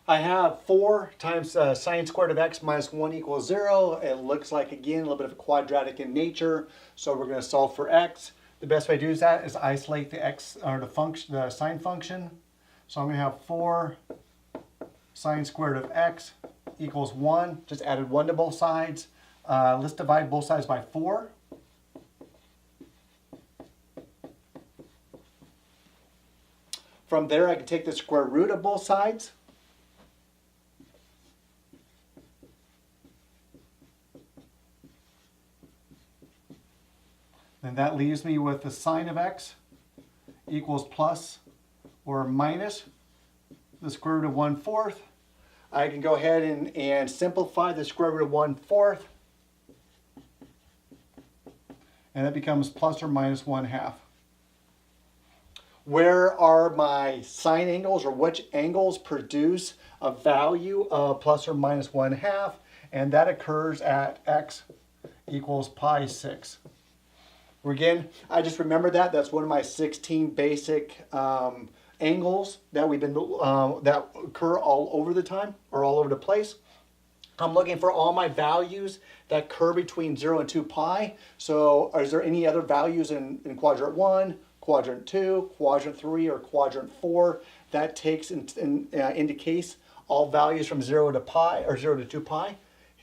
I have 4 times sine squared of x minus 1 equals 0. It looks like, again, a little bit of a quadratic in nature. So we're going to solve for x. The best way to do that is isolate the x or the sine function. So I'm going to have 4 sine squared of x equals 1. Just added 1 to both sides. Let's divide both sides by 4. From there, I can take the square root of both sides. And that leaves me with the sine of x equals plus or minus the square root of 1/4. I can go ahead and simplify the square root of 1/4. And that becomes plus or minus 1/2. Where are my sine angles, or which angles produce a value of plus or minus 1/2? And that occurs at x equals pi 6. Again, I just remember that. That's one of my 16 basic angles that that occur all over the time, or all over the place. I'm looking for all my values that occur between 0 and 2 pi. So is there any other values in quadrant 1, quadrant 2, quadrant 3, or quadrant 4 that takes into case all values from 0 to pi, or 0 to 2 pi?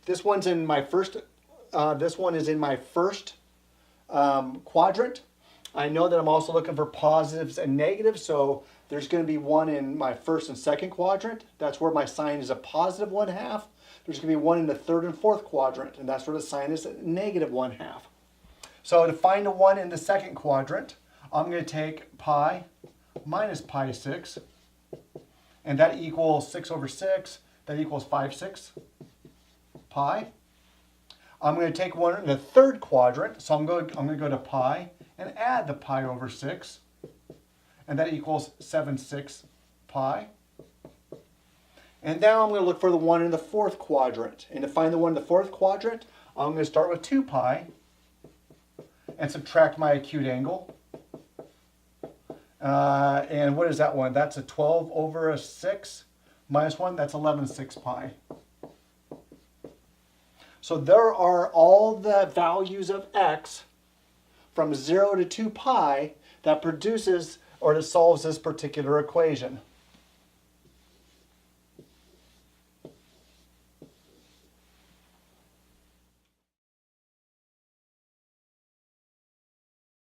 This one's in my first. This one is in my first quadrant. I know that I'm also looking for positives and negatives, so there's going to be one in my first and second quadrant. That's where my sign is a positive 1/2. There's going to be one in the third and fourth quadrant, and that's where the sign is a negative 1/2. So to find the one in the second quadrant, I'm going to take pi minus pi 6, and that equals 6 over 6. That equals 5/6 pi. I'm going to take one in the third quadrant, so I'm going to go to pi and add the pi over 6, and that equals 7/6 pi. And now I'm going to look for the one in the fourth quadrant. And to find the one in the fourth quadrant, I'm going to start with 2 pi and subtract my acute angle. And what is that one? That's a 12 over a 6 minus 1. That's 11/6 pi. So there are all the values of x from 0 to 2 pi that produces or that solves this particular equation.